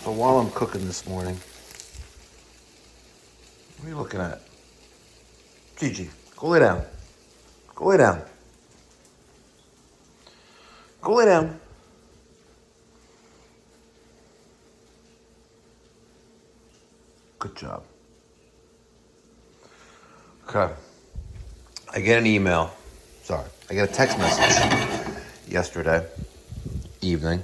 So while I'm cooking this morning, what are you looking at? Gigi, go lay down. Go lay down. Go lay down. Good job. Okay. I get an email. I get a text message yesterday evening.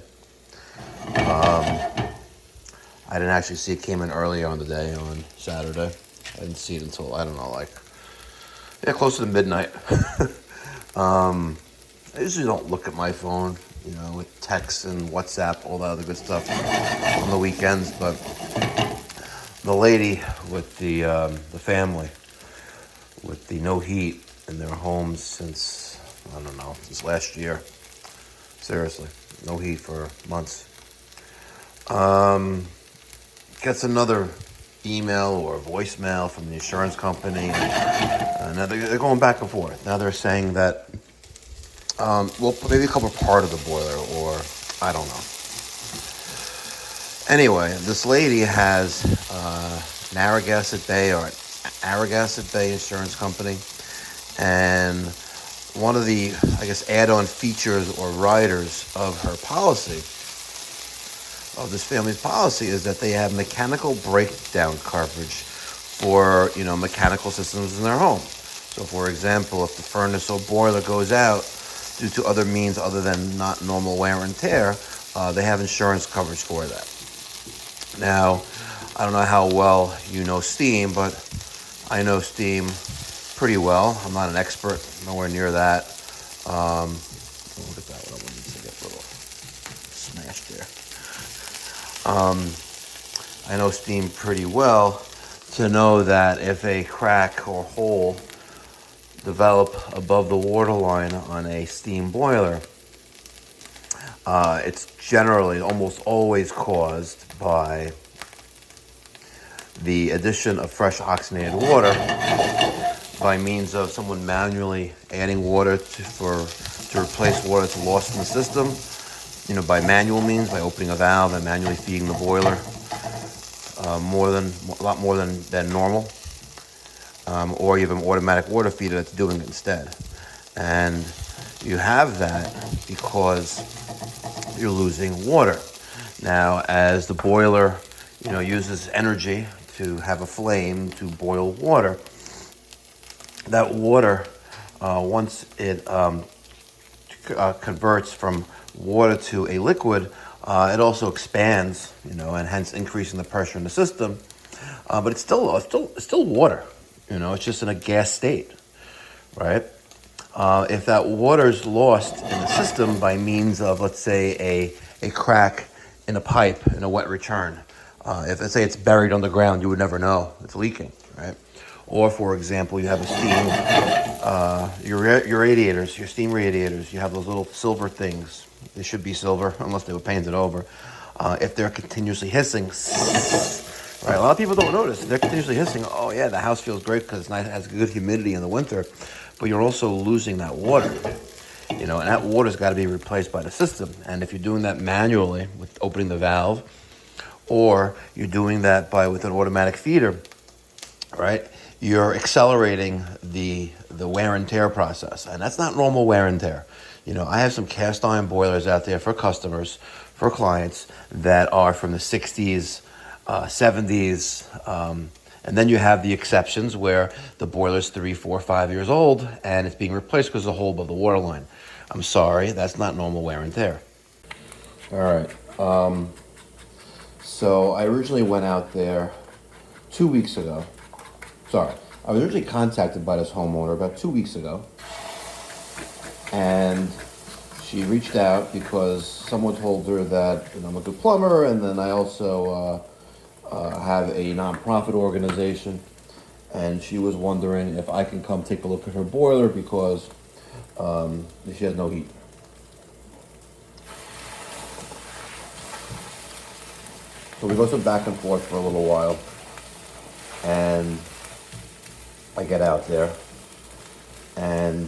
I didn't actually see it came in earlier on the day on Saturday. I didn't see it until, I don't know, closer to midnight. I usually don't look at my phone, with texts and WhatsApp, all that other good stuff on the weekends. But the lady with the family with the no heat in their homes since, I don't know, since last year. Seriously, no heat for months. Gets another email or voicemail from the insurance company. Now they're going back and forth. Now they're saying that, maybe a couple part of the boiler, or I don't know. Anyway, this lady has Narragansett Bay or Arragansett Bay Insurance Company, and one of the, add-on features or riders of her policy, of this family's policy, is that they have mechanical breakdown coverage for, mechanical systems in their home. So, for example, if the furnace or boiler goes out due to other means other than not normal wear and tear, they have insurance coverage for that. Now, I don't know how well you know steam, but I know steam pretty well. I'm not an expert, nowhere near that. Look at that, what I wanted to get a little smashed there. I know steam pretty well to know that if a crack or hole develop above the waterline on a steam boiler, it's generally almost always caused by the addition of fresh oxygenated water by means of someone manually adding water to replace water that's lost in the system, by manual means, by opening a valve and manually feeding the boiler a lot more than normal, or you have an automatic water feeder that's doing it instead. And you have that because you're losing water. Now, as the boiler, uses energy to have a flame to boil water, that water, once it converts from water to a liquid, it also expands, and hence increasing the pressure in the system. But it's still water, it's just in a gas state, right? If that water is lost in the system by means of, let's say, a crack in a pipe in a wet return, if let's say it's buried underground, you would never know it's leaking, right? Or, for example, you have a steam, your radiators, your steam radiators, you have those little silver things. They should be silver, unless they were painted over. If they're continuously hissing, right? A lot of people don't notice. They're continuously hissing. Oh, yeah, the house feels great because it has good humidity in the winter. But you're also losing that water, and that water's got to be replaced by the system. And if you're doing that manually with opening the valve, or you're doing that with an automatic feeder, right, you're accelerating the wear and tear process. And that's not normal wear and tear. I have some cast iron boilers out there for customers, for clients, that are from the 60s, 70s, and then you have the exceptions where the boiler's 3, 4, 5 years old and it's being replaced because of the hole above the water line. I'm sorry, that's not normal wear and tear. All right. So I originally went out there 2 weeks ago. I was originally contacted by this homeowner about 2 weeks ago. And she reached out because someone told her that I'm a good plumber, and then I also have a nonprofit organization, and she was wondering if I can come take a look at her boiler because she has no heat. So we go some back and forth for a little while, and I get out there, and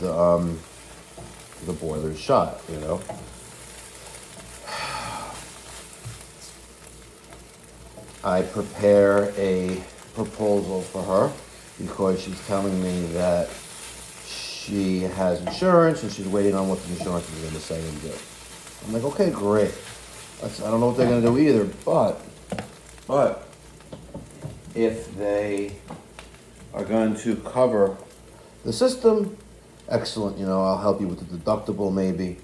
the boiler's shot, I prepare a proposal for her because she's telling me that she has insurance and she's waiting on what the insurance is going to say and do. I'm like, okay, great. I don't know what they're going to do either, but if they are going to cover the system, excellent. I'll help you with the deductible maybe,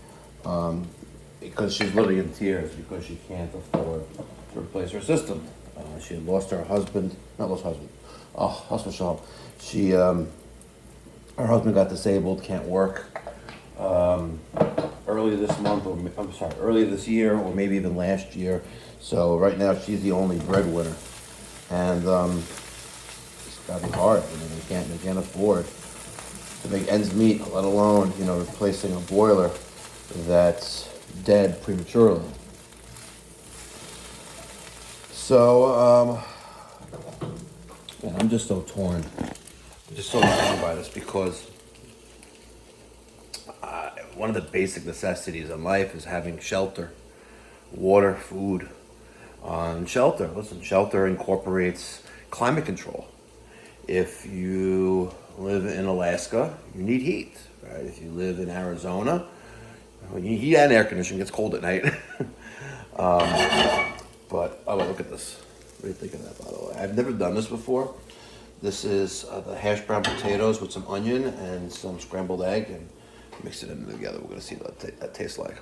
because she's literally in tears because she can't afford to replace her system. She had lost her husband, not lost husband. Oh, husband shop. She, her husband got disabled, can't work. Earlier this month, earlier this year, or maybe even last year. So right now she's the only breadwinner, and it's got to be hard. They can't afford to make ends meet, let alone replacing a boiler that's dead prematurely. So man, I'm just so torn. I'm just so torn by this because one of the basic necessities in life is having shelter, water, food, and shelter. Listen, shelter incorporates climate control. If you live in Alaska, you need heat, right? If you live in Arizona, you need heat and air conditioning. It gets cold at night. But, look at this. What do you think of that, by the way? I've never done this before. This is the hashed brown potatoes with some onion and some scrambled egg, and mix it in together. We're going to see what that tastes like.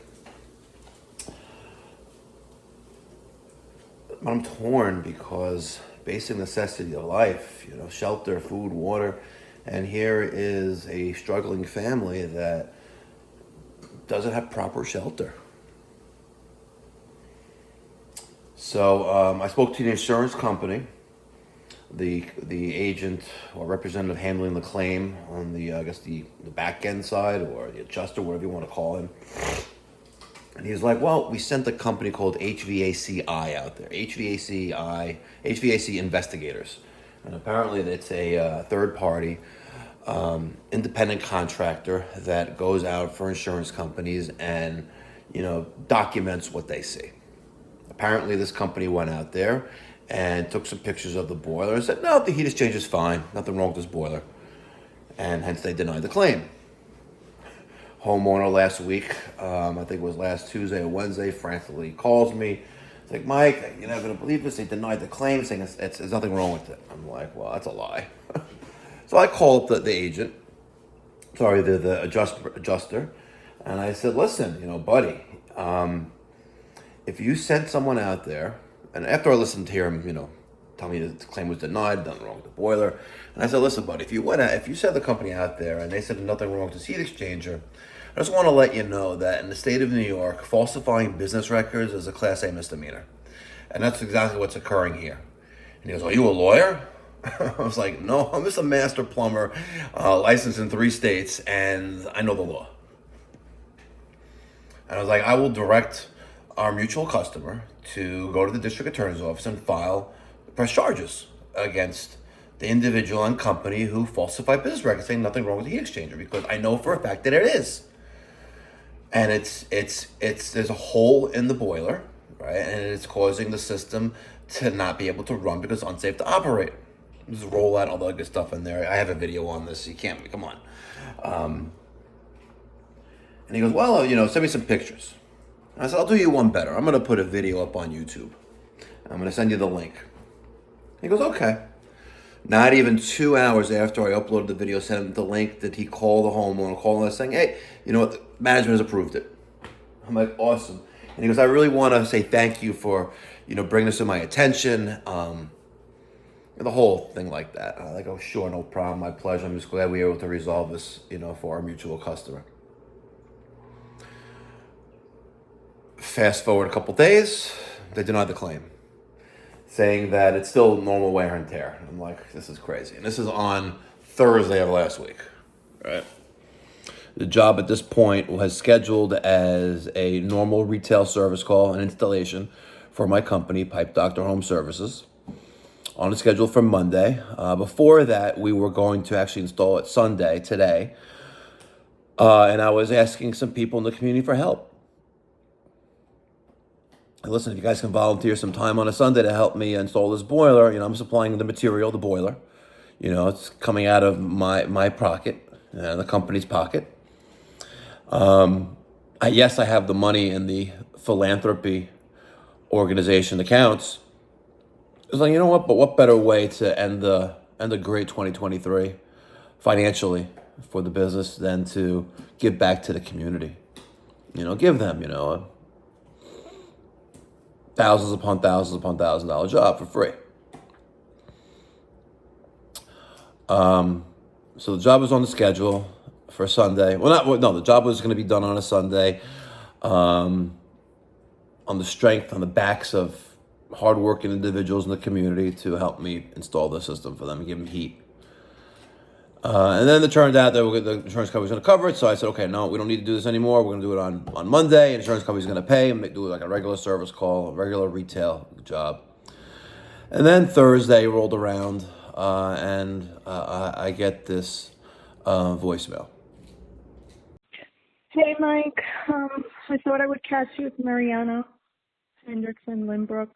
But I'm torn because basic necessity of life, shelter, food, water, and here is a struggling family that doesn't have proper shelter. So I spoke to the insurance company, the agent or representative handling the claim on the the back end side, or the adjuster, whatever you want to call him. And he was like, well, we sent a company called HVACI out there, HVAC investigators. And apparently it's a third party independent contractor that goes out for insurance companies and, documents what they see. Apparently this company went out there and took some pictures of the boiler and said, no, the heat exchange is fine. Nothing wrong with this boiler. And hence they denied the claim. Homeowner last week, I think it was last Tuesday or Wednesday, frantically calls me. It's like, Mike, you're not going to believe this. They denied the claim, saying there's nothing wrong with it. I'm like, well, that's a lie. So I called the agent, the adjuster, and I said, listen, buddy, if you sent someone out there, and after I listened to him, tell me that the claim was denied, nothing wrong with the boiler, and I said, listen, buddy, if you sent the company out there and they said nothing wrong with this heat exchanger, I just want to let you know that in the state of New York, falsifying business records is a Class A misdemeanor, and that's exactly what's occurring here. And he goes, are you a lawyer? I was like, no, I'm just a master plumber, licensed in 3 states, and I know the law. And I was like, I will direct our mutual customer to go to the district attorney's office and press charges against the individual and company who falsified business records, saying nothing wrong with the heat exchanger, because I know for a fact that it is. And there's a hole in the boiler, right? And it's causing the system to not be able to run because it's unsafe to operate. Just roll out all the good stuff in there. I have a video on this. You can't, come on. And he goes, well, send me some pictures. And I said, I'll do you one better. I'm going to put a video up on YouTube. I'm going to send you the link. He goes, okay. Not even 2 hours after I uploaded the video, sent him the link, did he call the homeowner, call us saying, hey, you know what, the management has approved it. I'm like, awesome. And he goes, I really want to say thank you for, bringing this to my attention. The whole thing like that. I'm like, oh, sure, no problem, my pleasure. I'm just glad we were able to resolve this, for our mutual customer. Fast forward a couple days, they denied the claim, saying that it's still normal wear and tear. I'm like, this is crazy. And this is on Thursday of last week, right? The job at this point was scheduled as a normal retail service call and installation for my company, Pipe Doctor Home Services, on a schedule for Monday. Before that, we were going to actually install it Sunday, today. And I was asking some people in the community for help. listen, if you guys can volunteer some time on a Sunday to help me install this boiler, I'm supplying the material, the boiler. It's coming out of my pocket, the company's pocket. Yes, I have the money in the Philanthropy organization accounts. It's like, you know what? But what better way to end a great 2023 financially for the business than to give back to the community? Give them, thousands upon $1,000 job for free. So the job was on the schedule for Sunday. The job was going to be done on a Sunday, on the backs of hardworking individuals in the community to help me install the system for them and give them heat. And then it turned out that the insurance company was going to cover it. So I said, okay, no, we don't need to do this anymore. We're going to do it on Monday. And the insurance company's going to pay and do like a regular service call, a regular retail job. And then Thursday rolled around, and I get this voicemail. Hey, Mike. I thought I would catch you with Mariana Hendrickson Limbrook.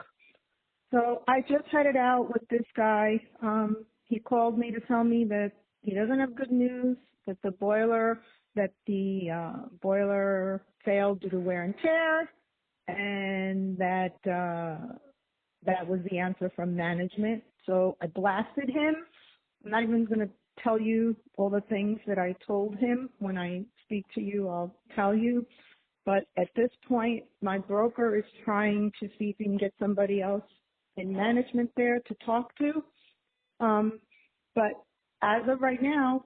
So I just headed out with this guy. He called me to tell me that he doesn't have good news, that the boiler failed due to wear and tear, and that was the answer from management. So I blasted him. I'm not even going to tell you all the things that I told him. When I speak to you, I'll tell you. But at this point, my broker is trying to see if he can get somebody else in management there to talk to. But as of right now,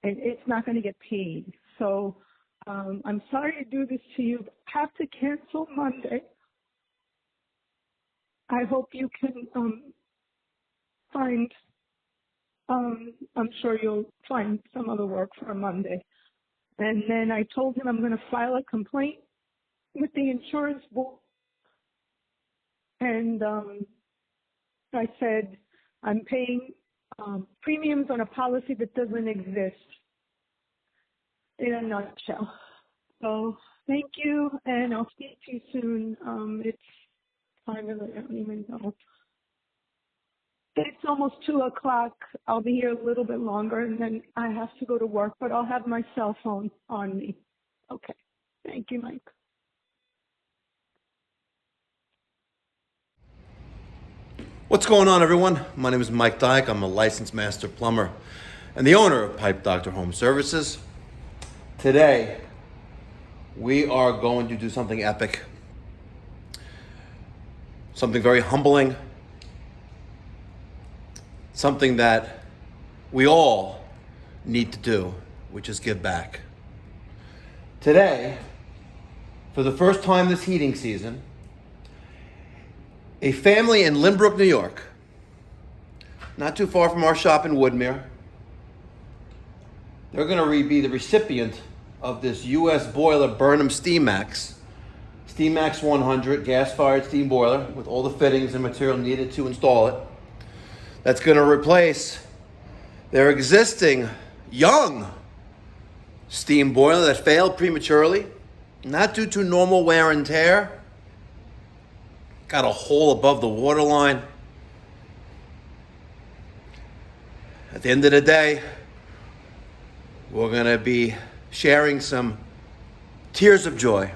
it's not going to get paid. So I'm sorry to do this to you, but I have to cancel Monday. I hope you can find, I'm sure you'll find some other work for Monday. And then I told him I'm going to file a complaint with the insurance board. And I said I'm paying premiums on a policy that doesn't exist, in a nutshell. So thank you, and I'll speak to you soon. It's time, I don't even know. It's almost 2:00. I'll be here a little bit longer, and then I have to go to work, but I'll have my cell phone on me. Okay. Thank you, Mike. What's going on, everyone? My name is Mike Dyke. I'm a licensed master plumber and the owner of Pipe Doctor Home Services. Today, we are going to do something epic, something very humbling, something that we all need to do, which is give back. Today, for the first time this heating season, a family in Lynbrook, New York, not too far from our shop in Woodmere, they're going to be the recipient of this U.S. boiler Burnham SteamMax 100 gas-fired steam boiler with all the fittings and material needed to install it. That's going to replace their existing young steam boiler that failed prematurely, not due to normal wear and tear. Got a hole above the water line. At the end of the day, we're going to be sharing some tears of joy.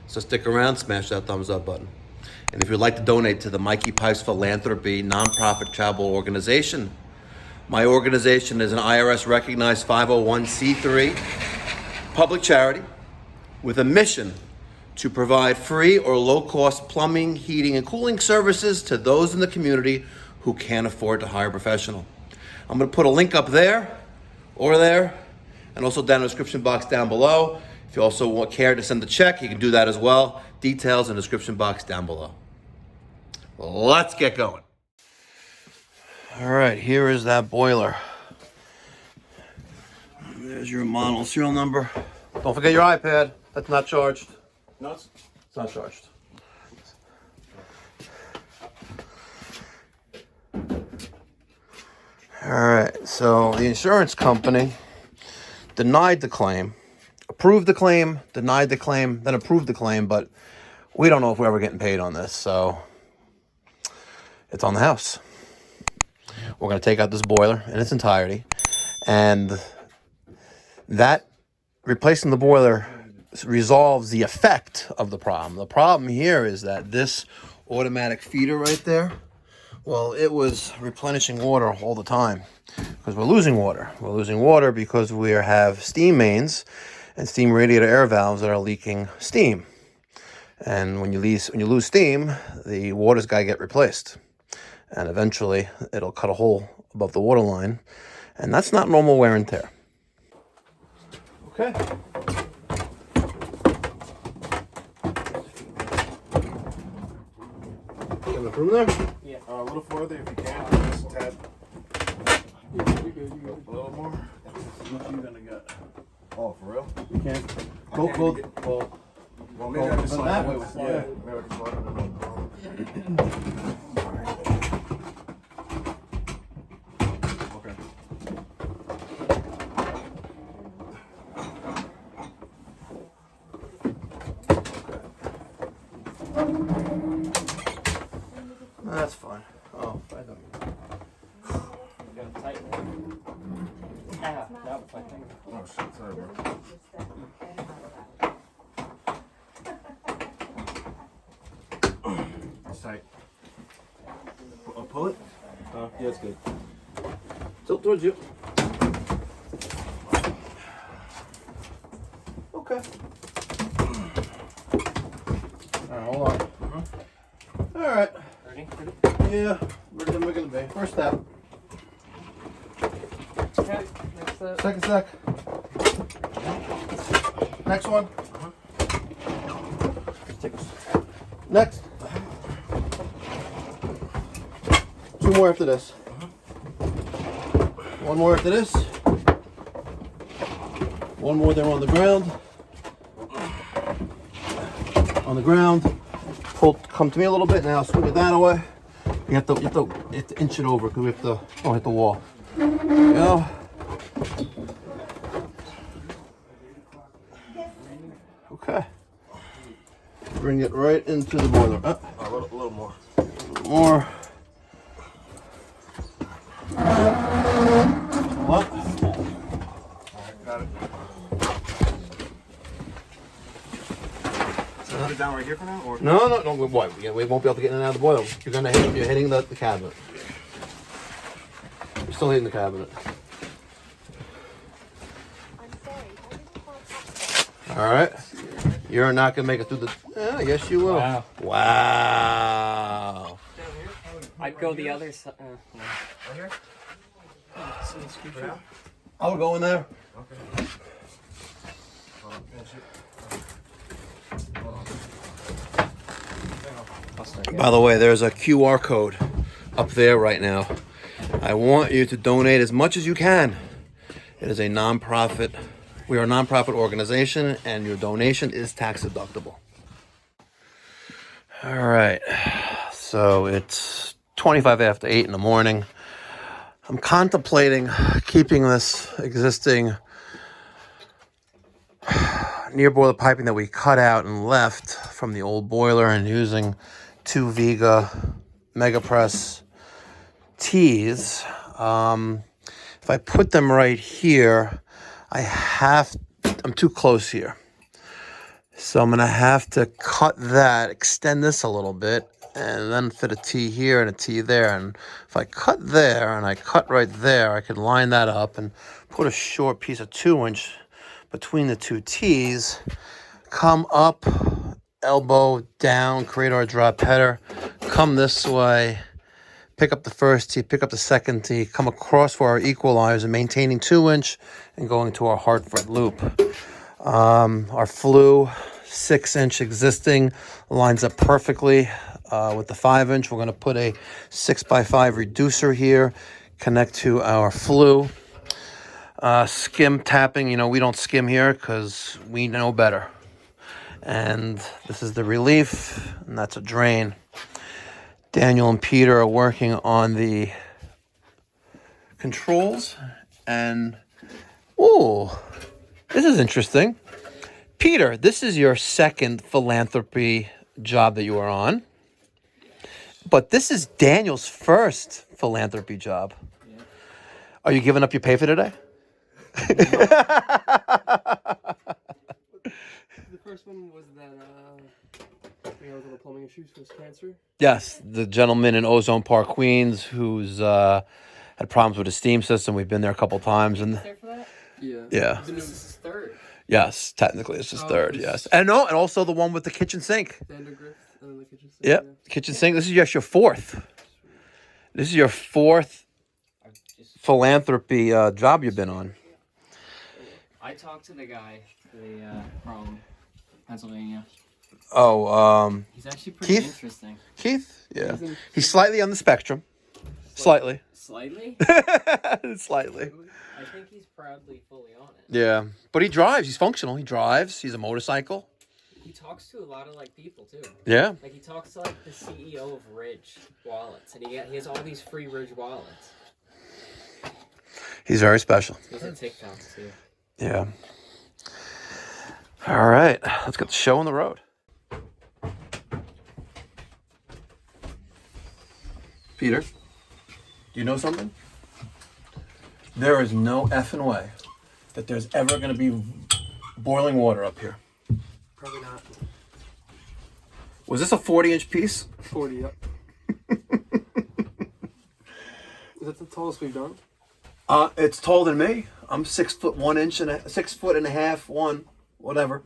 So stick around, smash that thumbs up button. And if you'd like to donate to the Mikey Pipes Philanthropy nonprofit charitable organization, my organization is an IRS-recognized 501c3 public charity with a mission to provide free or low-cost plumbing, heating, and cooling services to those in the community who can't afford to hire a professional. I'm going to put a link up there, or there, and also down in the description box down below. If you also care to send a check, you can do that as well. Details in the description box down below. Let's get going. All right, here is that boiler. There's your model serial number. Don't forget your iPad. That's not charged. No, it's not charged. All right, so the insurance company denied the claim, approved the claim, denied the claim, then approved the claim, but We don't know if we're ever getting paid on this, so it's on the house. We're going to take out this boiler in its entirety, and that replacing the boiler resolves the effect of the problem. The problem here is that this automatic feeder right there, well, it was replenishing water all the time because we're losing water. We're losing water because we have steam mains and steam radiator air valves that are leaking steam. And when you lose steam, the water's got to get replaced. And eventually, it'll cut a hole above the water line. And that's not normal wear and tear. Okay. Got enough room there? Yeah. A little further if you can. Just a tad. A little more. How much are you gonna get? Oh, for real? You can. Well, Maybe I can that slide way it. we'll slide. Yeah. Maybe I can slide it. Okay. That's fine. Oh, I don't. Got tight. Ah, that was my thing. Oh shit, sorry, bro. It's tight. Pull it? Yeah, it's good. Tilt towards you. Okay. Alright, hold on. Alright. Ready? Yeah, we're gonna be. First step. Okay, next step. Second step. Next one. Next. Two more after this. One more after this. One more there on the ground. On the ground. Pull, come to me a little bit now. Swing it that away. You have to inch it over because we have to don't hit the wall. There you go. Okay. Bring it right into the boiler. A little more. More. What? Alright, got it. So put it down right here for now, or? No. What? We won't be able to get in and out of the boiler. You're hitting the cabinet. You're still hitting the cabinet. All right. You're not gonna make it through the. Yeah, yes, you will. Wow. Wow. I'd go the other side. No. Right here? For now? I would go in there. Okay. Hold on, finish it. Hold on. I'll start By the way, there's a QR code up there right now. I want you to donate as much as you can. It is a nonprofit. We are a nonprofit organization, and your donation is tax deductible. All right. So it's 25 after 8 in the morning. I'm contemplating keeping this existing near boiler piping that we cut out and left from the old boiler and using 2 Viga Megapress tees. If I put them right here, I'm too close here. So I'm gonna have to cut that, extend this a little bit, and then fit a T here and a T there. And if I cut there and I cut right there, I could line that up and put a short piece of 2-inch between the 2 T's, come up, elbow down, create our drop header, come this way, pick up the first T, pick up the second T, come across for our equalizer, maintaining 2-inch and going to our Hartford loop. Our flue 6-inch existing lines up perfectly with the 5-inch. We're going to put a 6x5 reducer here, connect to our flue. Skim tapping, we don't skim here because we know better. And this is the relief, and that's a drain. Daniel and Peter are working on the controls, and this is interesting. Peter, this is your second Philanthropy job that you were on. But this is Daniel's first philanthropy job. Yeah. Are you giving up your pay for today? The first one was that we had the plumbing issues for his cancer. Yes, the gentleman in Ozone Park, Queens, who's had problems with his steam system. We've been there a couple times, and There for that? yeah, This is his third. yes, technically it's his third. it's- Yes, and no, and also the one with the kitchen sink. Vandergrift and then the kitchen sink. Yep, kitchen sink. This is just your fourth. This is your fourth I just philanthropy job you've been on. I talked to the guy from Pennsylvania. Oh, He's actually pretty Keith? interesting. Keith. Yeah, he's slightly on the spectrum. Slightly. Slightly? Slightly. I think he's proudly fully on it. Yeah, but he drives. He's functional. He drives. He's a motorcycle. He talks to a lot of like people too. Yeah. Like he talks to like the CEO of Ridge Wallets, and he has all these free Ridge wallets. He's very special. He's a TikTok too. Yeah. All right, let's get the show on the road. Peter, do you know something? There is no effing way that there's ever going to be boiling water up here. Probably not. Was this a 40-inch piece? 40, yep. Is that the tallest we've done? It's taller than me. I'm 6 foot 1 inch and 6 foot and a half, whatever.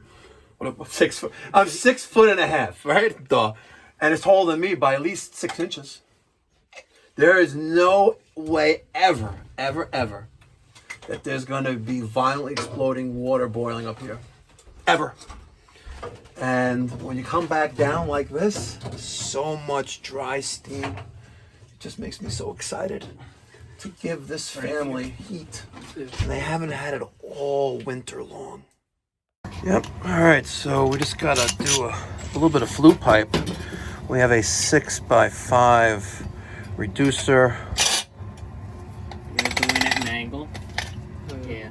6 foot. I'm 6 foot and a half, right? Duh. And it's taller than me by at least 6 inches. There is no way ever that there's going to be violently exploding water boiling up here. Ever. And when you come back down like this, so much dry steam. It just makes me so excited to give this family heat. And they haven't had it all winter long. Yep. All right, so we just got to do a little bit of flue pipe. We have a 6x5 reducer. You're doing it at an angle. Yeah.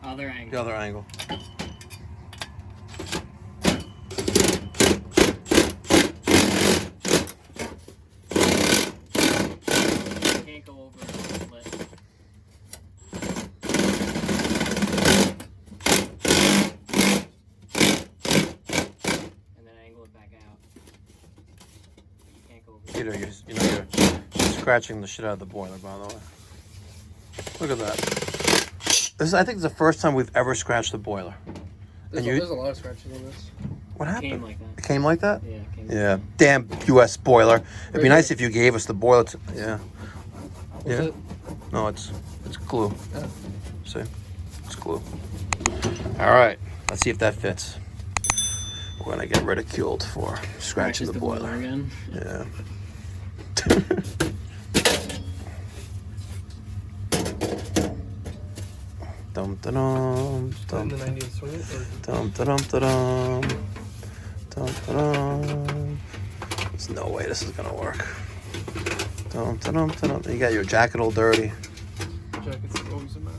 Other angle. The other angle. Can't go over the split. And then angle it back out. You can't go over. Peter, you're scratching the shit out of the boiler, by the way. Look at that. I think it's the first time we've ever scratched the boiler. There's a lot of scratches on this. What happened? Came like that. It came like that? Yeah, it came Yeah. Damn U.S. boiler. It'd be nice if you gave us the boiler. Yeah. Yeah. it? No, it's glue. Yeah. See? It's glue. All right. Let's see if that fits. We're going to get ridiculed for scratching the boiler. again. Yeah. Dum dum In dum the 90th swing it, or dum dum dum dum dum. There's no way this is gonna work. Dum dum dum. You got your jacket all dirty. jackets are always a mess.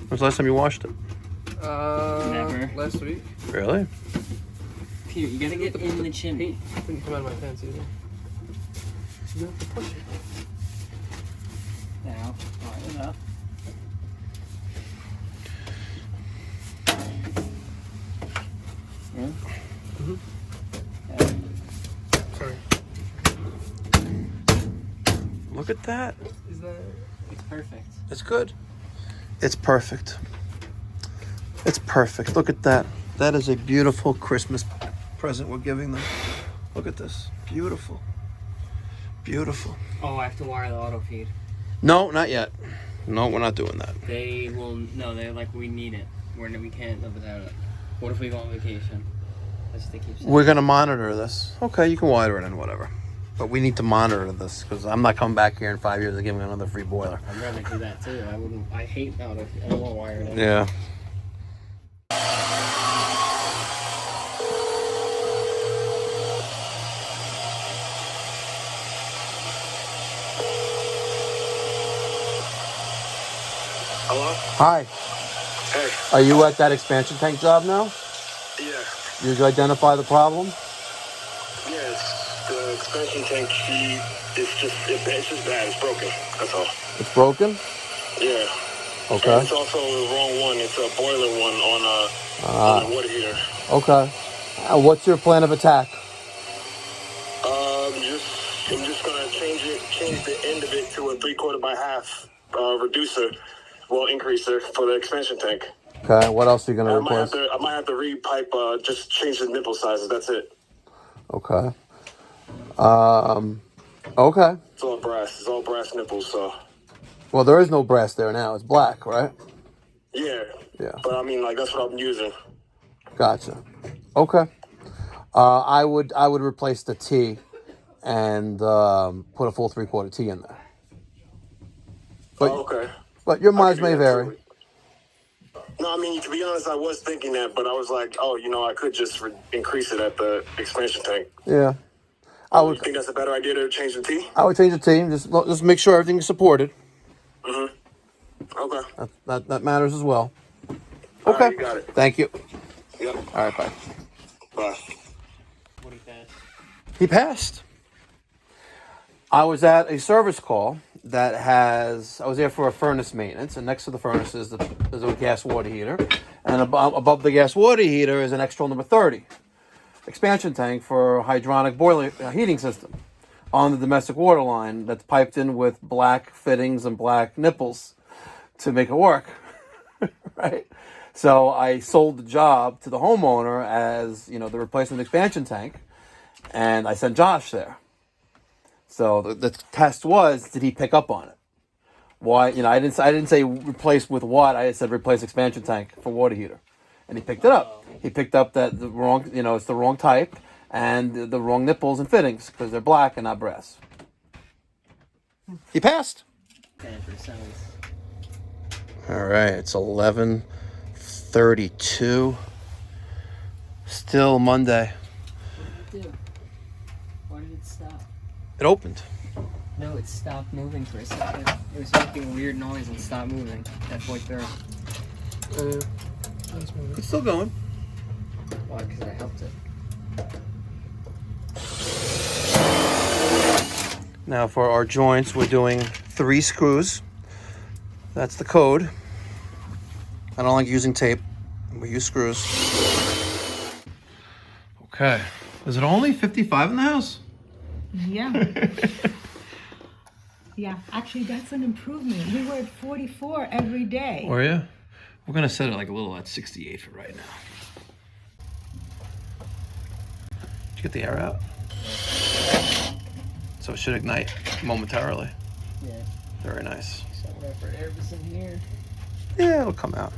When's the last time you washed it? Never. Last week. Really? Peter, you gotta get in the chimney. Didn't come out of my pants either. You have to push it. Now, line it up. Yeah. Mhm. Okay. Sorry. Look at that. Is that? It's perfect. It's good. It's perfect. It's perfect. Look at that. That is a beautiful Christmas present we're giving them. Look at this. Beautiful. Beautiful. Oh, I have to wire the auto feed. No, not yet. No, we're not doing that. They will. No, they're like, we need it. We can't live without it. What if we go on vacation? That's what they keep saying. We're going to monitor this. Okay, you can wire it in, whatever. But we need to monitor this because I'm not coming back here in 5 years and giving another free boiler. I'd rather do that too. I hate auto feed. I don't want to wire it in. Yeah. Hello? Hi. Hey. Are you at that expansion tank job now? Yeah. Did you identify the problem? Yes, the expansion tank, it's just bad. It's broken. That's all. It's broken? Yeah. Okay. And it's also the wrong one. It's a boiler one on a water heater. Okay. What's your plan of attack? I'm just gonna change the end of it to a 3/4 by half reducer, increaser for the expansion tank. Okay. What else are you gonna replace? I might have to re-pipe. Just change the nipple sizes. That's it. Okay. Okay. It's all brass. It's all brass nipples. So. Well, there is no brass there now. It's black, right? Yeah. Yeah. But I mean, like, that's what I'm using. Gotcha. Okay. I would replace the T and put a full 3/4 T in there. But, okay. But your mileage may vary. No, I mean, to be honest, I was thinking that, but I was like, I could just increase it at the expansion tank. Yeah. You think that's a better idea to change the T? I would change the T. Just make sure everything is supported. Mm-hmm. Okay. That matters as well. All Okay. right, you got it. Thank you. Yep. All right, bye. Bye. What do you think? He passed. I was at a service call I was there for a furnace maintenance, and next to the furnace is a gas water heater, and above the gas water heater is an extra number 30 expansion tank for hydronic boiler heating system on the domestic water line that's piped in with black fittings and black nipples to make it work. Right? So I sold the job to the homeowner as, the replacement expansion tank, and I sent Josh there. So the test was, did he pick up on it? Why? I didn't say replace with what. I said replace expansion tank for water heater, and he picked it up. He picked up that the wrong, it's the wrong type and the wrong nipples and fittings because they're black and not brass. He passed. All right, it's 11:32. Still Monday. What did it do? Why did it stop? It opened. No, it stopped moving for a second. It was making a weird noise and stopped moving halfway through. It's still going. Why? Because I helped it. Now for our joints, we're doing 3 screws. That's the code. I don't like using tape. We use screws. Okay. Is it only 55 in the house? Yeah. Yeah, actually, that's an improvement. We were at 44 every day. Were you? We're going to set it like a little at 68 for right now. Did you get the air out? So it should ignite momentarily. Yeah. Very nice. So whatever air was in here. Yeah, it'll come out.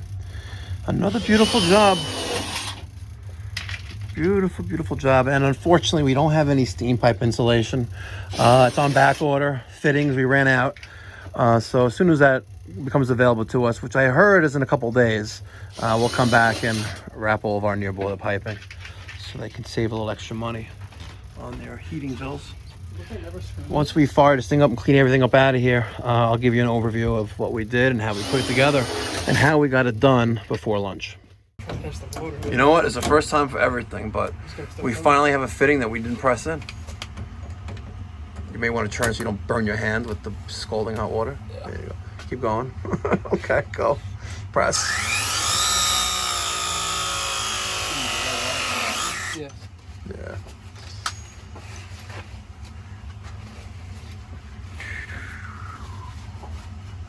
Another beautiful job. Beautiful, beautiful job. And unfortunately, we don't have any steam pipe insulation. It's on back order. Fittings, we ran out. So as soon as that becomes available to us, which I heard is in a couple days, we'll come back and wrap all of our near boiler piping so they can save a little extra money on their heating bills. Once we fire this thing up and clean everything up out of here, I'll give you an overview of what we did and how we put it together and how we got it done before lunch. You know what? It's the first time for everything, but we finally have a fitting that we didn't press in. You may want to turn so you don't burn your hand with the scalding hot water. Yeah. There you go. Keep going. Okay, go. Press. Yeah. Yeah.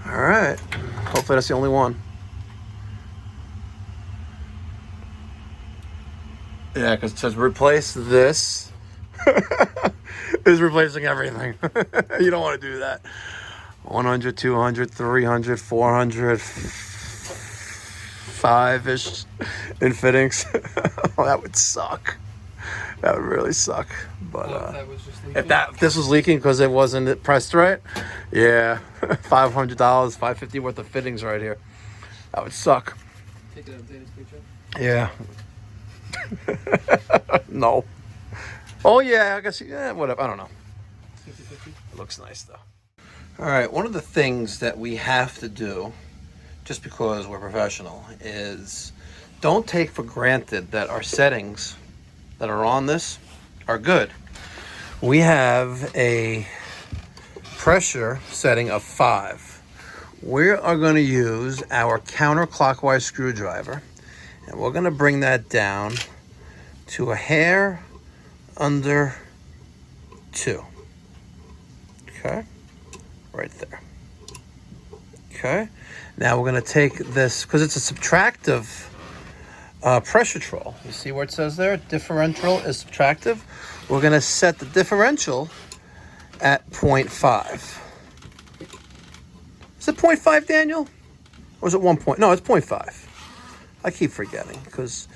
All right. Hopefully that's the only one. Yeah, because it says replace this. Is replacing everything. You don't want to do that. 100, 200, 300, 400, 5-ish in fittings. Oh, that would suck. That would really suck. But if this was leaking because it wasn't pressed right, yeah, $500, $550 worth of fittings right here. That would suck. Take an updated picture. Yeah. No. Oh yeah, I guess whatever. I don't know. 50-50. It looks nice though. All right, one of the things that we have to do, just because we're professional, is don't take for granted that our settings that are on this are good. We have a pressure setting of 5. We are going to use our counterclockwise screwdriver, and we're going to bring that down to a hair under 2. Okay, right there. Okay, now we're going to take this, because it's a subtractive pressure troll. You see where it says there, differential is subtractive. We're going to set the differential at 0.5. Is it 0.5, Daniel? Or is it 1 point? No, it's 0.5. I keep forgetting because,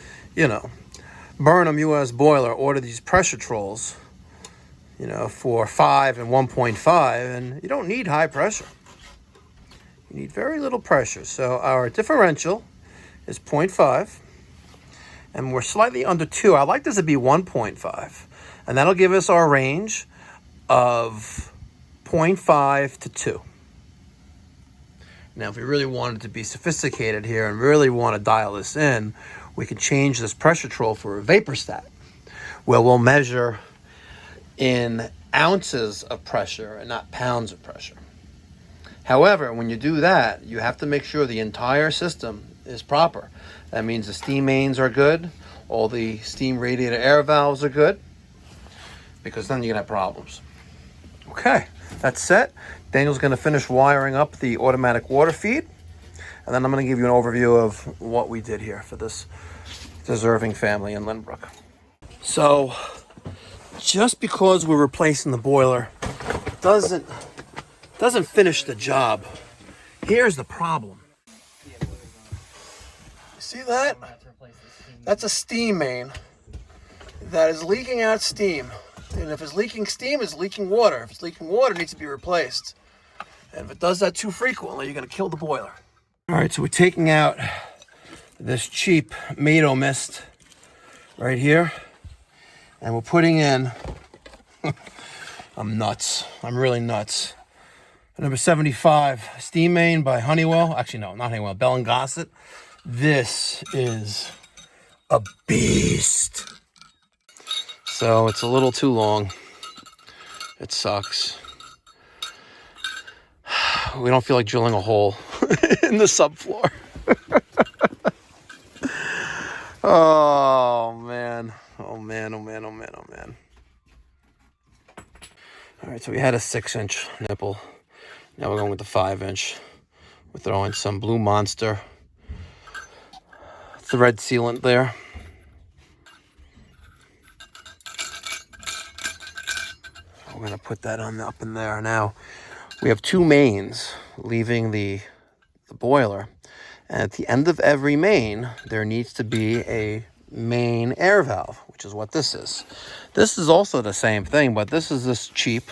Burnham U.S. Boiler ordered these pressure trolls, for 5 and 1.5, and you don't need high pressure. You need very little pressure. So our differential is 0.5, and we're slightly under 2. I like this to be 1.5, and that'll give us our range of 0.5 to 2. Now, if we really wanted to be sophisticated here and really want to dial this in, we can change this pressure troll for a vapor stat, where we'll measure in ounces of pressure and not pounds of pressure. However, when you do that, you have to make sure the entire system is proper. That means the steam mains are good, all the steam radiator air valves are good, because then you're going to have problems. Okay, that's set. Daniel's going to finish wiring up the automatic water feed, and then I'm going to give you an overview of what we did here for this deserving family in Lynbrook. So, just because we're replacing the boiler doesn't finish the job. Here's the problem. See that? That's a steam main that is leaking out steam. And if it's leaking steam, it's leaking water. If it's leaking water, it needs to be replaced. And if it does that too frequently, you're going to kill the boiler. All right, so we're taking out this cheap Mado mist right here. And we're putting in, I'm nuts. I'm really nuts. Number 75, steam main by Honeywell. Actually, no, not Honeywell, Bell & Gossett. This is a beast. So it's a little too long. It sucks. We don't feel like drilling a hole in the subfloor. Oh, man. Oh, man, oh, man, oh, man, oh, man. All right, so we had a 6-inch nipple. Now we're going with the 5-inch. We're throwing some Blue Monster thread sealant there. We're going to put that on up in there. Now, we have 2 mains leaving the boiler. And at the end of every main, there needs to be a main air valve, which is what this is. This is also the same thing, but this is this cheap.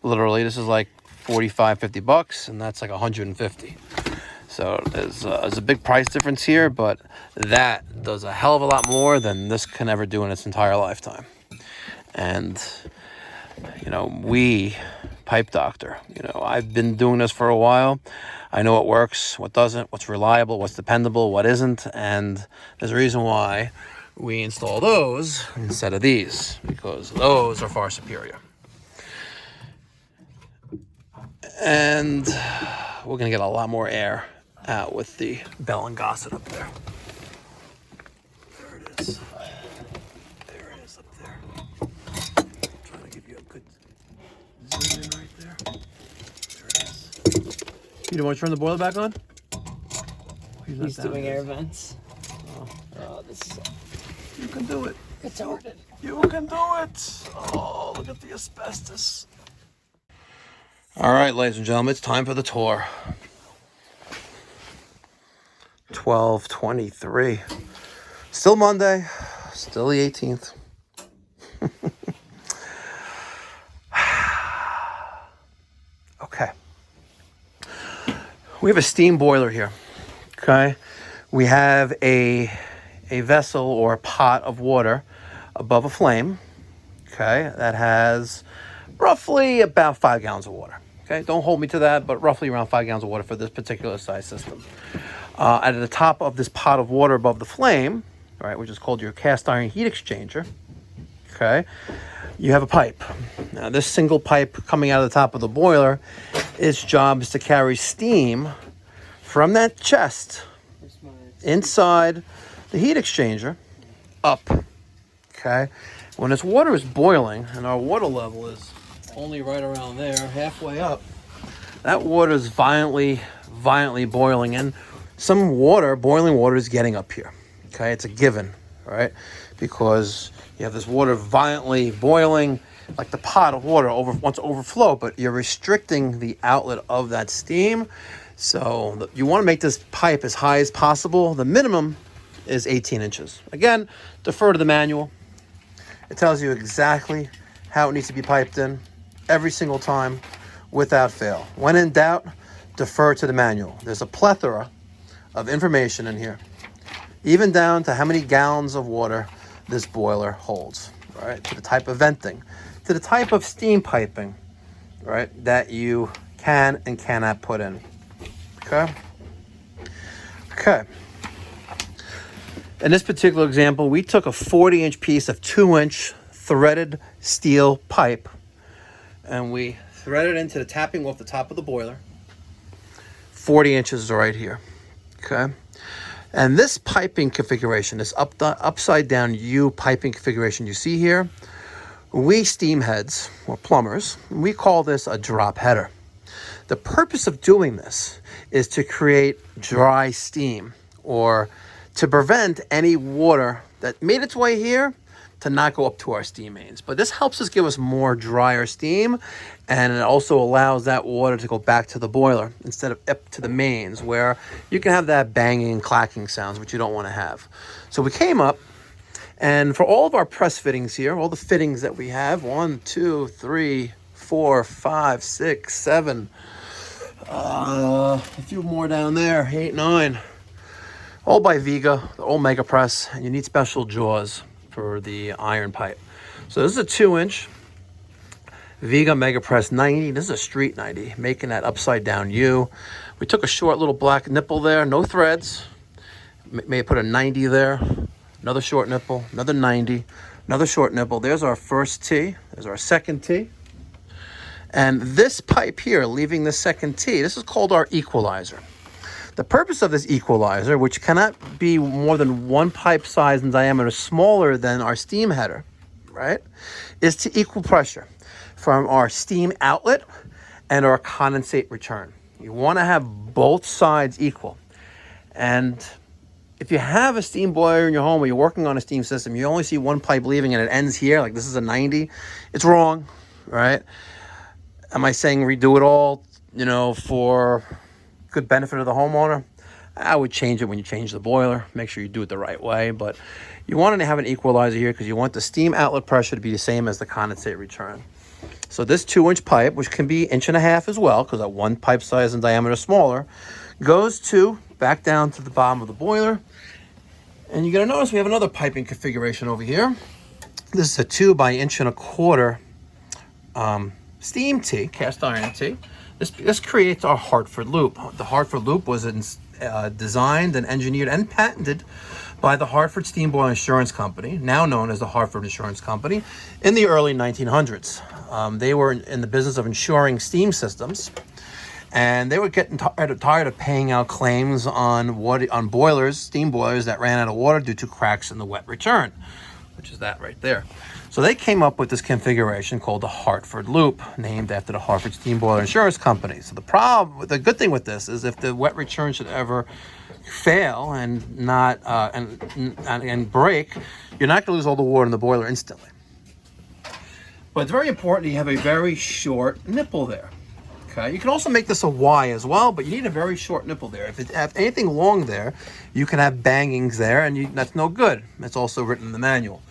Literally, this is like $45-50, and that's like $150. So there's a big price difference here, but that does a hell of a lot more than this can ever do in its entire lifetime. And we, Pipe Doctor, I've been doing this for a while. I know what works, what doesn't, what's reliable, what's dependable, what isn't, and there's a reason why we install those instead of these, because those are far superior. And we're going to get a lot more air out with the Bell & Gossett up there. There it is. There it is up there. I'm trying to give you a good zoom in right there. There it is. You don't want to turn the boiler back on? He's doing air vents. Oh, this is... You can do it. It's ordered. You can do it. Oh, look at the asbestos. All right, ladies and gentlemen, it's time for the tour. 12/23. Still Monday. Still the 18th. Okay. We have a steam boiler here. Okay. We have a vessel or a pot of water above a flame. Okay. That has roughly about 5 gallons of water. Okay. Don't hold me to that, but roughly around 5 gallons of water for this particular size system. At the top of this pot of water above the flame, all right, which is called your cast iron heat exchanger, okay, you have a pipe. Now, this single pipe coming out of the top of the boiler, its job is to carry steam from that chest inside the heat exchanger up, okay? When this water is boiling, and our water level is only right around there, halfway up, that water is violently boiling, and some water, boiling water, is getting up here, okay? It's a given, right? Because you have this water violently boiling, like the pot of water wants to overflow, but you're restricting the outlet of that steam. So you want to make this pipe as high as possible. The minimum is 18 inches. Again, defer to the manual. It tells you exactly how it needs to be piped in every single time without fail. When in doubt, defer to the manual. There's a plethora of information in here, even down to how many gallons of water this boiler holds, right? To the type of venting, to the type of steam piping, right, that you can and cannot put in. Okay. In this particular example, we took a 40-inch piece of 2-inch threaded steel pipe, and we threaded it into the tapping off the top of the boiler. 40 inches right here. Okay. And this piping configuration, this upside down U piping configuration you see here, we steam heads, or plumbers, we call this a drop header. The purpose of doing this is to create dry steam, or to prevent any water that made its way here to not go up to our steam mains. But this helps us give us more drier steam, and it also allows that water to go back to the boiler instead of up to the mains, where you can have that banging and clacking sounds, which you don't want to have. So we came up, and for all of our press fittings here, all the fittings that we have, 1, 2, 3, 4, 5, 6, 7, a few more down there, 8, 9, all by Viga, they're all mega press, and you need special jaws for the iron pipe. So this is a 2-inch Viga Mega Press 90. This is a street 90, making that upside down U. We took a short little black nipple there, no threads. May put a 90 there, another short nipple, another 90, another short nipple. There's our first T, there's our second T. And this pipe here, leaving the second T, this is called our equalizer. The purpose of this equalizer, which cannot be more than one pipe size in diameter smaller than our steam header, right, is to equal pressure from our steam outlet and our condensate return. You want to have both sides equal. And if you have a steam boiler in your home, or you're working on a steam system, you only see one pipe leaving and it ends here, like this is a 90, it's wrong, right? Am I saying redo it all, for good benefit of the homeowner? I would change it when you change the boiler. Make sure you do it the right way. But you want to have an equalizer here because you want the steam outlet pressure to be the same as the condensate return. So this 2-inch pipe, which can be 1.5 inches as well, because that one pipe size and diameter smaller, goes back down to the bottom of the boiler. And you're going to notice we have another piping configuration over here. This is a 2 by 1.25 inch steam T, cast iron T. This creates our Hartford loop. The Hartford loop was designed and engineered and patented by the Hartford Steam Boiler Insurance Company, now known as the Hartford Insurance Company, in the early 1900s. They were in the business of insuring steam systems, and they were getting tired of paying out claims on boilers, steam boilers that ran out of water due to cracks in the wet return, which is that right there. So they came up with this configuration called the Hartford Loop, named after the Hartford Steam Boiler Insurance Company. So the good thing with this is if the wet return should ever fail and not and break, you're not going to lose all the water in the boiler instantly. But it's very important you have a very short nipple there. Okay, you can also make this a Y as well, but you need a very short nipple there. If it have anything long there, you can have bangings there, and that's no good. That's also written in the manual.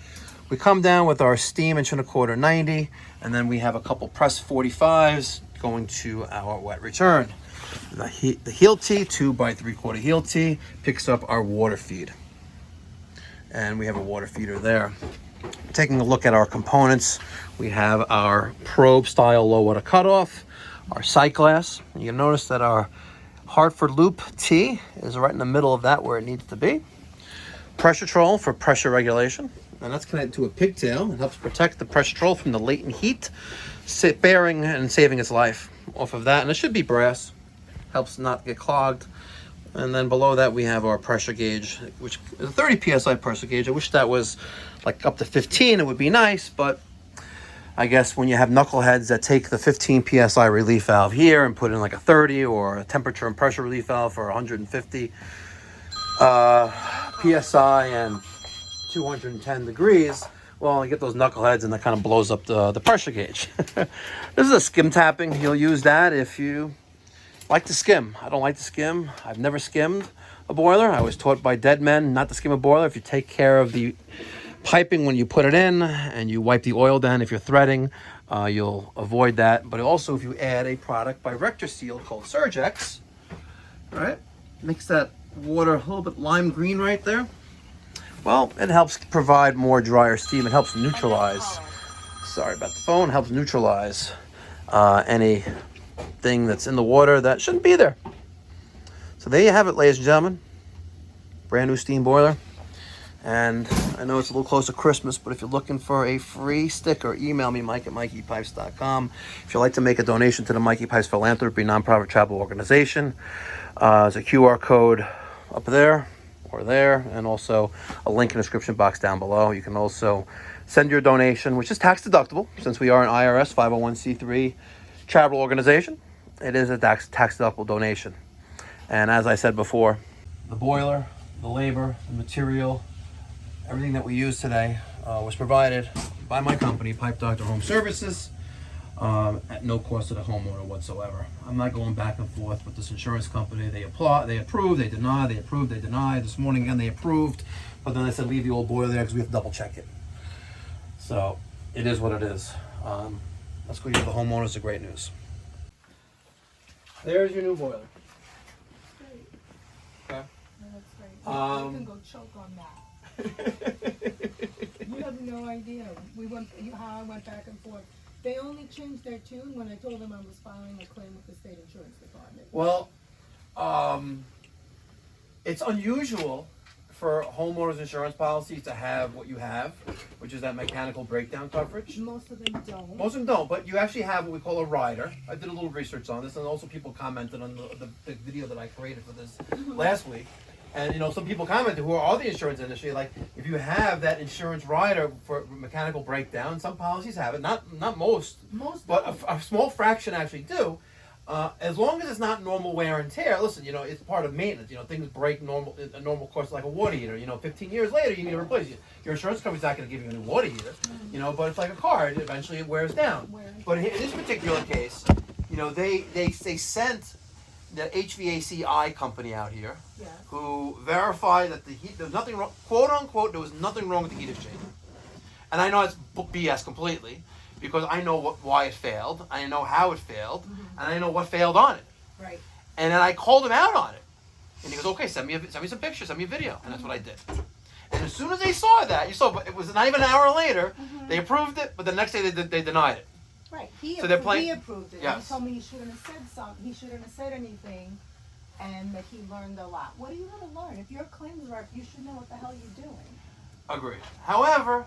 We come down with our steam 1.25 90, and then we have a couple press 45s going to our wet return. The heel T, 2 by 3/4 heel T, picks up our water feed. And we have a water feeder there. Taking a look at our components, we have our probe style low water cutoff, our sight glass. You notice that our Hartford Loop T is right in the middle of that where it needs to be. pressure troll for pressure regulation. And that's connected to a pigtail. It helps protect the pressure troll from the latent heat, bearing and saving its life off of that. And it should be brass. Helps not get clogged. And then below that we have our pressure gauge, which is a 30 psi pressure gauge. I wish that was like up to 15. It would be nice, but I guess when you have knuckleheads that take the 15 psi relief valve here and put in like a 30 or a temperature and pressure relief valve for 150 psi and 210 degrees, well, you get those knuckleheads and that kind of blows up the pressure gauge. This is a skim tapping. You'll use that if you like to skim. I don't like to skim. I've never skimmed a boiler. I was taught by dead men not to skim a boiler. If you take care of the piping when you put it in and you wipe the oil down if you're threading, you'll avoid that. But also if you add a product by Rector Seal called Surgex, right, makes that water a little bit lime green right there. Well, it helps provide more drier steam. It helps neutralize, sorry about the phone, helps neutralize anything that's in the water that shouldn't be there. So there you have it, ladies and gentlemen. Brand new steam boiler. And I know it's a little close to Christmas, but if you're looking for a free sticker, email me, Mike at MikeyPipes.com. If you'd like to make a donation to the Mikey Pipes Philanthropy nonprofit travel organization, there's a QR code up there or there, and also a link in the description box down below. You can also send your donation, which is tax deductible, since we are an IRS 501c3 charitable organization. It is a tax deductible donation. And as I said before, the boiler, the labor, the material, everything that we use today was provided by my company, Pipe Doctor Home Services, at no cost to the homeowner whatsoever. I'm not going back and forth with this insurance company. They approve, they deny, they approve, they deny. This morning again they approved, but then they said leave the old boiler there because we have to double check it. So it is what it is. Let's go give the homeowners the great news. There's your new boiler. Okay. That's great. You can go choke on that. You have no idea. How I went back and forth. They only changed their tune when I told them I was filing a claim with the state insurance department. Well, it's unusual for homeowners insurance policies to have what you have, which is that mechanical breakdown coverage. Most of them don't. Most of them don't, but you actually have what we call a rider. I did a little research on this, and also people commented on the video that I created for this last week. And some people commented who are the insurance industry, like if you have that insurance rider for mechanical breakdown, some policies have it, not most, but a small fraction actually do. As long as it's not normal wear and tear, listen, it's part of maintenance. Things break a normal course, like a water heater. 15 years later, you need to replace it. Your insurance company's not going to give you a new water heater, but it's like a car. Eventually, it wears down. But in this particular case, they sent the HVACI company out here, Yes. who verified that the heat, there's nothing wrong, quote unquote, there was nothing wrong with the heat exchanger. And I know it's BS completely, because I know why it failed, I know how it failed, and I know what failed on it. Right. And then I called him out on it. And he goes, okay, send me some pictures, send me a video. And that's what I did. And as soon as they saw that, it was not even an hour later, they approved it, but the next day they denied it. Right. So He approved it. Yes. He told me he shouldn't have said something. He shouldn't have said anything, and that he learned a lot. What are you going to learn? If you're a claims rep, you should know what the hell you're doing. Agreed. However,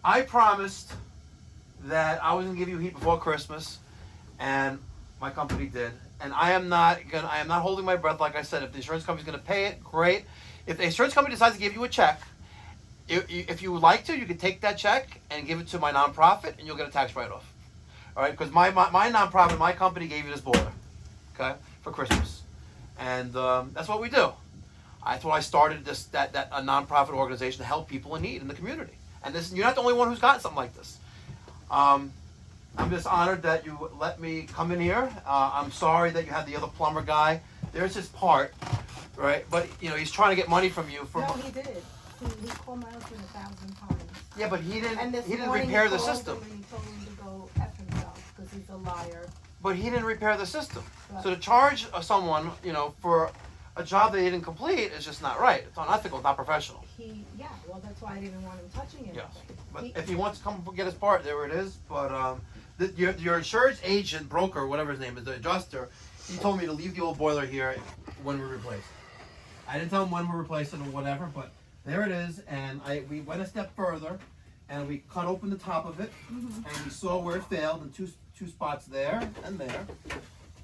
I promised that I was going to give you heat before Christmas, and my company did. And I am not holding my breath. Like I said, if the insurance company's going to pay it, great. If the insurance company decides to give you a check, if you would like to, you can take that check and give it to my nonprofit, and you'll get a tax write-off. All right, because my nonprofit, my company gave you this boiler, okay, for Christmas, and that's what we do. That's why I started a nonprofit organization to help people in need in the community. And you're not the only one who's gotten something like this. I'm just honored that you let me come in here. I'm sorry that you had the other plumber guy. There's his part, right? But he's trying to get money from you. No, he did. He called my husband 1,000 times. Yeah, but he didn't. And this He didn't morning repair he the called system. him and he told him to go F himself because he's a liar. But he didn't repair the system. Right. So to charge someone, for a job they didn't complete is just not right. It's unethical. It's not professional. Well, that's why I didn't want him touching anything. Yes. But if he wants to come get his part, there it is. But your insurance agent, broker, whatever his name is, the adjuster, he told me to leave the old boiler here when we replace it. I didn't tell him when we're replacing or whatever, but there it is, and we went a step further, and we cut open the top of it, and we saw where it failed in two spots there and there,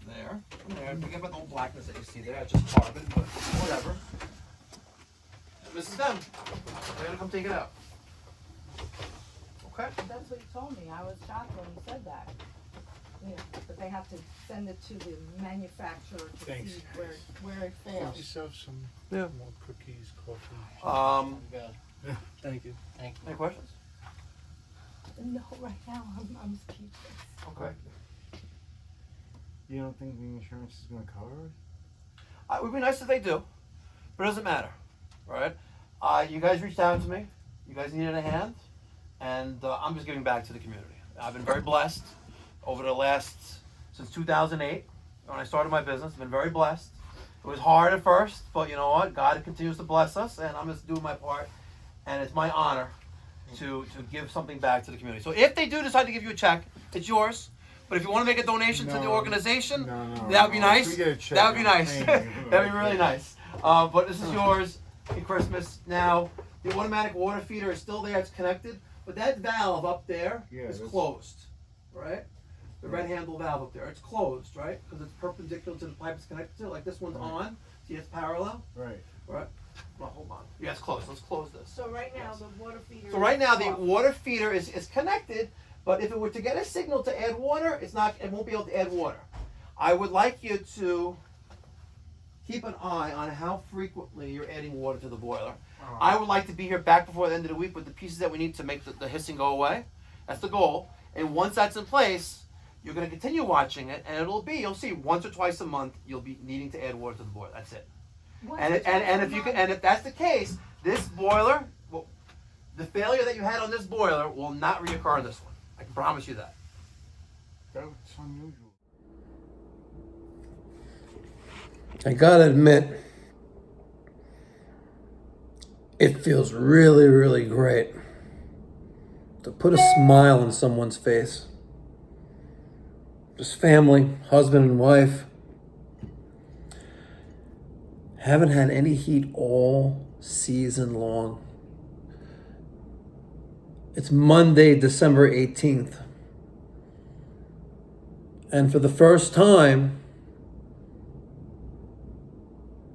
there and there. Forget about the whole blackness that you see there. It's just carbon, but whatever. And this is them. They're gonna come take it out. Okay. That's what you told me. I was shocked when you said that. Yeah, but they have to send it to the manufacturer to Thanks. see where it Have fails. yourself some Yeah. more cookies, coffee. Good. Thank you. Thank you. Any questions? No, right now I'm speechless. Okay. You don't think the insurance is going to cover it? It would be nice if they do, but it doesn't matter, right? You guys reached out to me. You guys needed a hand, and I'm just giving back to the community. I've been very blessed over the since 2008, when I started my business. I've been very blessed. It was hard at first, but you know what? God continues to bless us, and I'm just doing my part, and it's my honor to give something back to the community. So if they do decide to give you a check, it's yours. But if you want to make a donation to the organization, that would be nice. That would be nice. That'd be really nice. But this is yours at Christmas. Now, the automatic water feeder is still there. It's connected. But that valve up there is closed, right? The red handle valve up there. It's closed, right? Because it's perpendicular to the pipe it's connected to. Like this one's on. See, it's parallel. Right. Right? Well, hold on. Yeah, it's closed. Let's close this. So right now the water feeder. So right now the is off. water feeder is connected, but if it were to get a signal to add water, it won't be able to add water. I would like you to keep an eye on how frequently you're adding water to the boiler. I would like to be here back before the end of the week with the pieces that we need to make the hissing go away. That's the goal. And once that's in place, you're going to continue watching it, and you'll see once or twice a month you'll be needing to add water to the boiler. That's it. And if that's the case, this boiler, the failure that you had on this boiler will not reoccur on this one. I can promise you that. That's unusual. I gotta admit, it feels really, really great to put a smile on someone's face. Just family, husband and wife. Haven't had any heat all season long. It's Monday, December 18th. And for the first time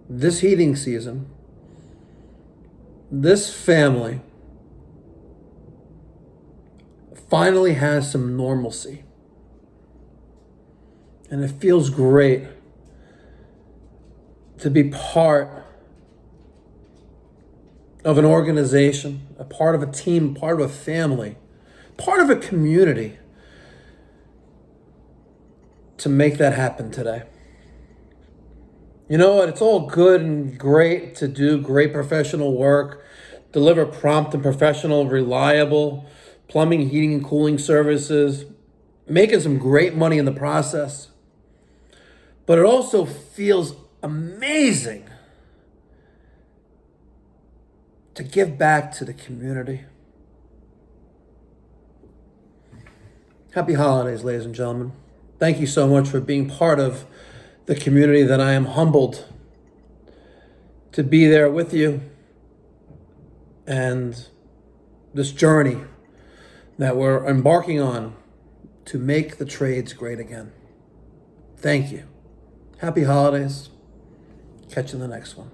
this heating season, this family finally has some normalcy. And it feels great to be part of an organization, a part of a team, part of a family, part of a community to make that happen today. You know what? It's all good and great to do great professional work, deliver prompt and professional, reliable plumbing, heating, and cooling services, making some great money in the process. But it also feels amazing to give back to the community. Happy holidays, ladies and gentlemen. Thank you so much for being part of the community that I am humbled to be there with you and this journey that we're embarking on to make the trades great again. Thank you. Happy holidays. Catch you in the next one.